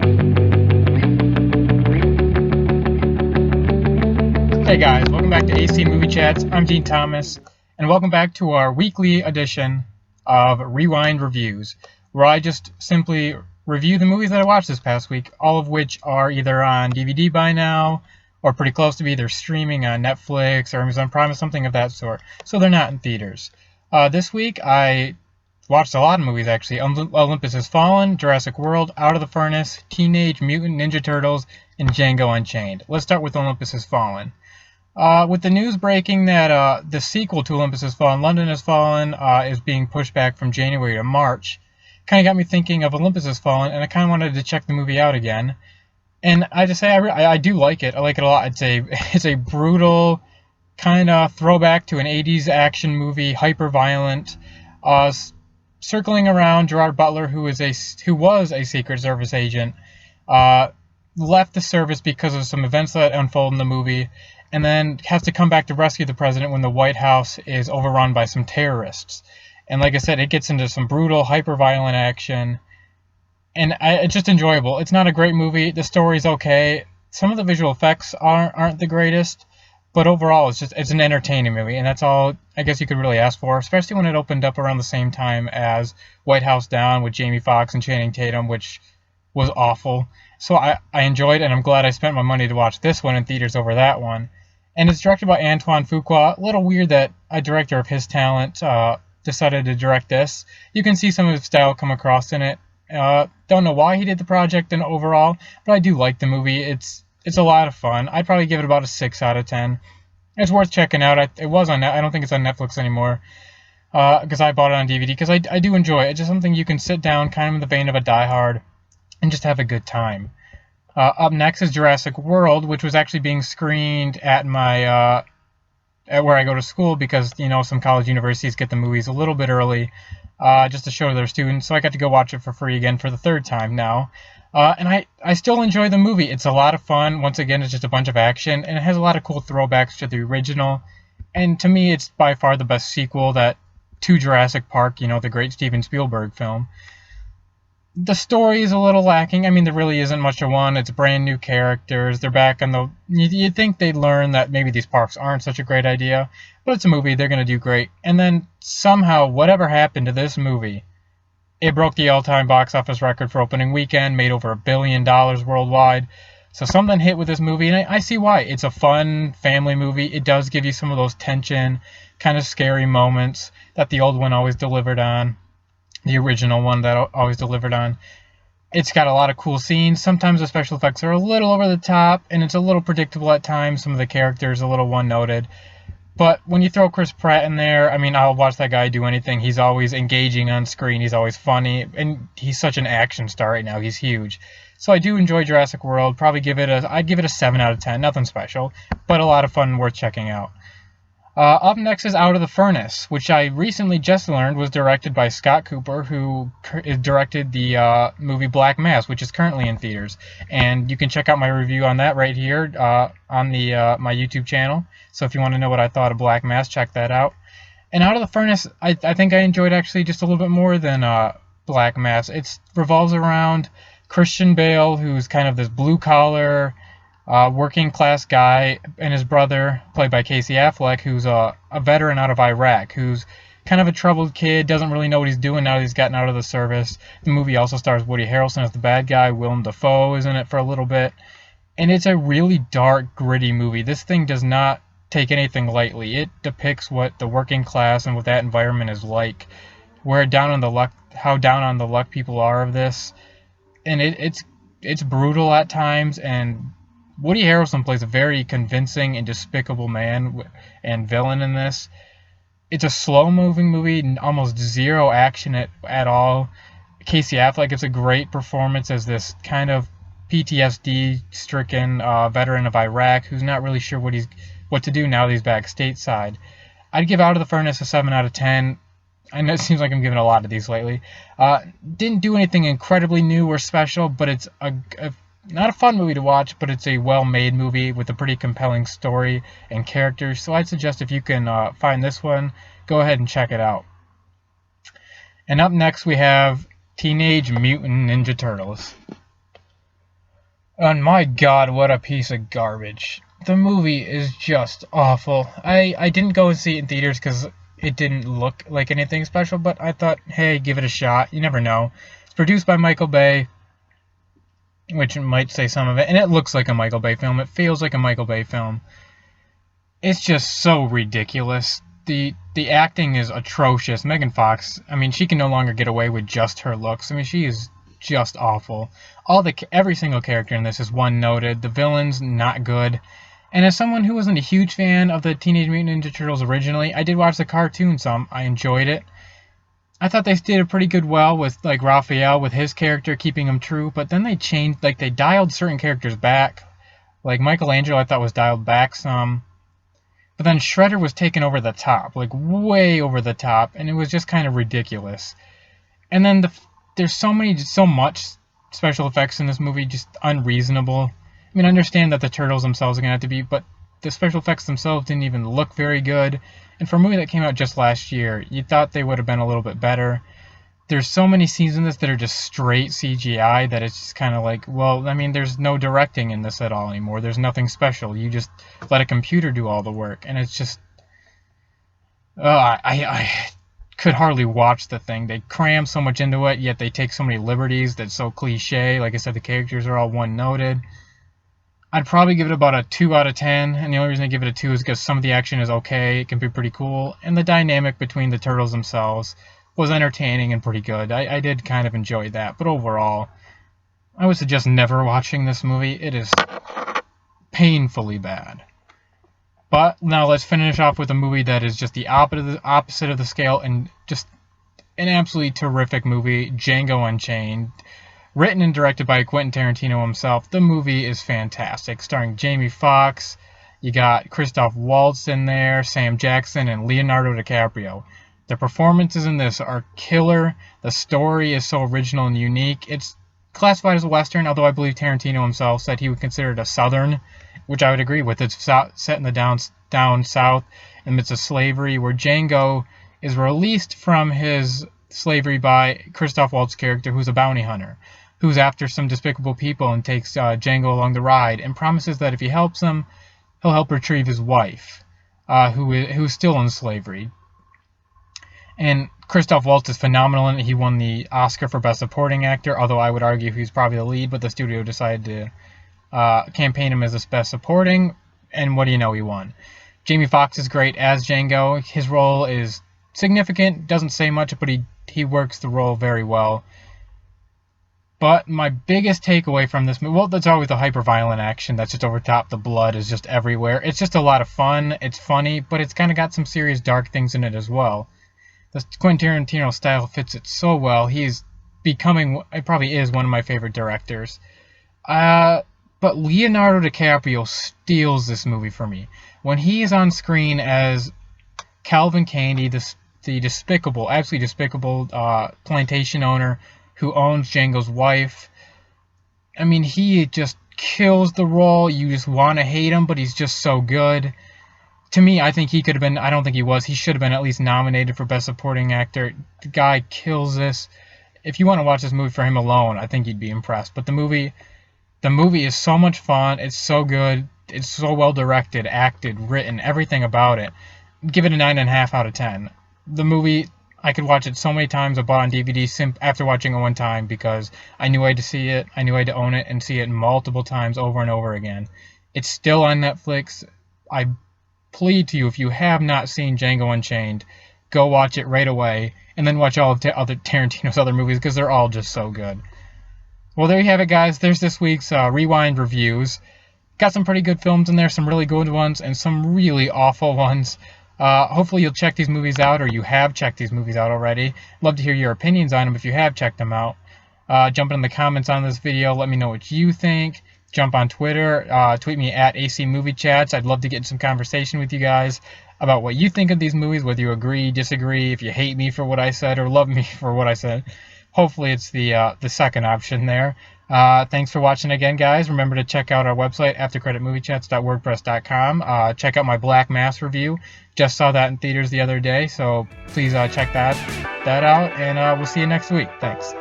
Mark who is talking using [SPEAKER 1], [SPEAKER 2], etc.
[SPEAKER 1] Hey guys, welcome back to AC Movie Chats. I'm Dean Thomas, and welcome back to our weekly edition of Rewind Reviews, where I just simply review the movies that I watched this past week, all of which are either on DVD by now, or pretty close to be either streaming on Netflix or Amazon Prime or something of that sort, so they're not in theaters. This week I watched a lot of movies actually. Olympus Has Fallen, Jurassic World, Out of the Furnace, Teenage Mutant Ninja Turtles, and Django Unchained. Let's start with Olympus Has Fallen. With the news breaking that the sequel to Olympus Has Fallen, London Has Fallen, is being pushed back from January to March, kind of got me thinking of Olympus Has Fallen, and I kind of wanted to check the movie out again. And I just say I do like it. I like it a lot. It's a brutal kind of throwback to an 80s action movie, hyper violent, circling around Gerard Butler, who was a Secret Service agent, left the service because of some events that unfold in the movie, and then has to come back to rescue the president when the White House is overrun by some terrorists. And like I said, it gets into some brutal, hyper-violent action, and it's just enjoyable. It's not a great movie. The story's okay. Some of the visual effects aren't the greatest, but overall, it's an entertaining movie, and that's all I guess you could really ask for, especially when it opened up around the same time as White House Down with Jamie Foxx and Channing Tatum, which was awful. So I enjoyed it, and I'm glad I spent my money to watch this one in theaters over that one. And it's directed by Antoine Fuqua. A little weird that a director of his talent decided to direct this. You can see some of his style come across in it. Don't know why he did the project and overall, but I do like the movie. It's a lot of fun. I'd probably give it about a 6 out of 10. It's worth checking out. It was on. I don't think it's on Netflix anymore because I bought it on DVD because I do enjoy it. It's just something you can sit down, kind of in the vein of a Die Hard, and just have a good time. Up next is Jurassic World, which was actually being screened at my at where I go to school because some college universities get the movies a little bit early, just to show their students. So I got to go watch it for free again for the third time now, and I still enjoy the movie. It's a lot of fun. Once again, it's just a bunch of action, and it has a lot of cool throwbacks to the original. And to me, it's by far the best sequel to Jurassic Park, the great Steven Spielberg film. The story is a little lacking. I mean, there really isn't much of one. It's brand new characters. They're back on the... You'd think they'd learn that maybe these parks aren't such a great idea, but it's a movie. They're going to do great. And then somehow, whatever happened to this movie, it broke the all-time box office record for opening weekend, made over $1 billion worldwide. So something hit with this movie, and I see why. It's a fun family movie. It does give you some of those tension, kind of scary moments that the old one always delivered on. The original one that always delivered on. It's got a lot of cool scenes. Sometimes the special effects are a little over the top, and it's a little predictable at times. Some of the characters a little one-noted. But when you throw Chris Pratt in there, I mean, I'll watch that guy do anything. He's always engaging on screen. He's always funny, and he's such an action star right now. He's huge. So I do enjoy Jurassic World. I'd give it a 7 out of 10. Nothing special, but a lot of fun, worth checking out. Up next is Out of the Furnace, which I recently just learned was directed by Scott Cooper, who directed the movie Black Mass, which is currently in theaters. And you can check out my review on that right here on the my YouTube channel. So if you want to know what I thought of Black Mass, check that out. And Out of the Furnace, I think I enjoyed actually just a little bit more than Black Mass. It revolves around Christian Bale, who's kind of this blue-collar... working class guy, and his brother, played by Casey Affleck, who's a veteran out of Iraq, who's kind of a troubled kid, doesn't really know what he's doing now that he's gotten out of the service. The movie also stars Woody Harrelson as the bad guy. Willem Dafoe is in it for a little bit. And it's a really dark, gritty movie. This thing does not take anything lightly. It depicts what the working class and what that environment is like, how down on the luck people are of this. And it's brutal at times, and Woody Harrelson plays a very convincing and despicable man and villain in this. It's a slow-moving movie, almost zero action at all. Casey Affleck gives a great performance as this kind of PTSD-stricken veteran of Iraq who's not really sure what to do now that he's back stateside. I'd give Out of the Furnace a 7 out of 10. I know it seems like I'm giving a lot of these lately. Didn't do anything incredibly new or special, but it's not a fun movie to watch, but it's a well-made movie with a pretty compelling story and characters. So I'd suggest if you can find this one, go ahead and check it out. And up next we have Teenage Mutant Ninja Turtles. And my god, what a piece of garbage. The movie is just awful. I didn't go and see it in theaters because it didn't look like anything special, but I thought, hey, give it a shot. You never know. It's produced by Michael Bay, which might say some of it, and it looks like a Michael Bay film. It feels like a Michael Bay film. It's just so ridiculous. The acting is atrocious. Megan Fox, I mean, she can no longer get away with just her looks. I mean, she is just awful. Every single character in this is one noted. The villain's not good. And as someone who wasn't a huge fan of the Teenage Mutant Ninja Turtles originally, I did watch the cartoon some. I enjoyed it. I thought they did a pretty good well with like Raphael with his character keeping him true, but then they changed, like they dialed certain characters back. Like Michelangelo I thought was dialed back some. But then Shredder was taken over the top, like way over the top, and it was just kind of ridiculous. And then there's so much special effects in this movie, just unreasonable. I mean, I understand that the turtles themselves are gonna have to be, but the special effects themselves didn't even look very good. And for a movie that came out just last year, you thought they would have been a little bit better. There's so many scenes in this that are just straight CGI that it's just kind of like, well, I mean, there's no directing in this at all anymore. There's nothing special. You just let a computer do all the work, and it's just, I could hardly watch the thing. They cram so much into it, yet they take so many liberties that's so cliche. Like I said, the characters are all one-noted. I'd probably give it about a 2 out of 10, and the only reason I give it a 2 is because some of the action is okay, it can be pretty cool, and the dynamic between the turtles themselves was entertaining and pretty good. I did kind of enjoy that, but overall, I would suggest never watching this movie. It is painfully bad. But now let's finish off with a movie that is just the opposite of the scale and just an absolutely terrific movie, Django Unchained. Written and directed by Quentin Tarantino himself, the movie is fantastic, starring Jamie Foxx. You got Christoph Waltz in there, Sam Jackson, and Leonardo DiCaprio. The performances in this are killer. The story is so original and unique. It's classified as a Western, although I believe Tarantino himself said he would consider it a Southern, which I would agree with. It's set in the down south in the midst of slavery, where Django is released from his slavery by Christoph Waltz's character, who's a bounty hunter, who's after some despicable people and takes Django along the ride and promises that if he helps him, he'll help retrieve his wife, who's still in slavery. And Christoph Waltz is phenomenal in it. He won the Oscar for Best Supporting Actor, although I would argue he's probably the lead, but the studio decided to campaign him as a Best Supporting, and what do you know, he won. Jamie Foxx is great as Django. His role is significant, doesn't say much, but he works the role very well. But my biggest takeaway from this movie, well, that's always the hyper-violent action that's just over top. The blood is just everywhere. It's just a lot of fun. It's funny, but it's kind of got some serious dark things in it as well. The Quentin Tarantino style fits it so well. It probably is one of my favorite directors. But Leonardo DiCaprio steals this movie for me. When he is on screen as Calvin Candy, the despicable, absolutely despicable plantation owner who owns Django's wife, I mean, he just kills the role. You just want to hate him, but he's just so good. To me, I think he could have been, I don't think he was, he should have been at least nominated for Best Supporting Actor. The guy kills this. If you want to watch this movie for him alone, I think you'd be impressed. But the movie is so much fun. It's so good. It's so well directed, acted, written, everything about it. Give it a 9.5 out of 10. The movie, I could watch it so many times. I bought it on DVD after watching it one time because I knew I had to see it. I knew I had to own it and see it multiple times over and over again. It's still on Netflix. I plead to you, if you have not seen Django Unchained, go watch it right away, and then watch all of other Tarantino's other movies, because they're all just so good. Well, there you have it, guys. There's this week's Rewind reviews. Got some pretty good films in there, some really good ones, and some really awful ones. Hopefully you'll check these movies out, or you have checked these movies out already. Love to hear your opinions on them if you have checked them out. Jump in the comments on this video. Let me know what you think. Jump on Twitter, tweet me at AC Movie Chats. I'd love to get in some conversation with you guys about what you think of these movies, whether you agree, disagree, if you hate me for what I said or love me for what I said. Hopefully it's the second option there. Thanks for watching again, guys. Remember to check out our website, aftercreditmoviechats.wordpress.com. Check out my Black Mass review. Just saw that in theaters the other day, so please check that out, and we'll see you next week. Thanks.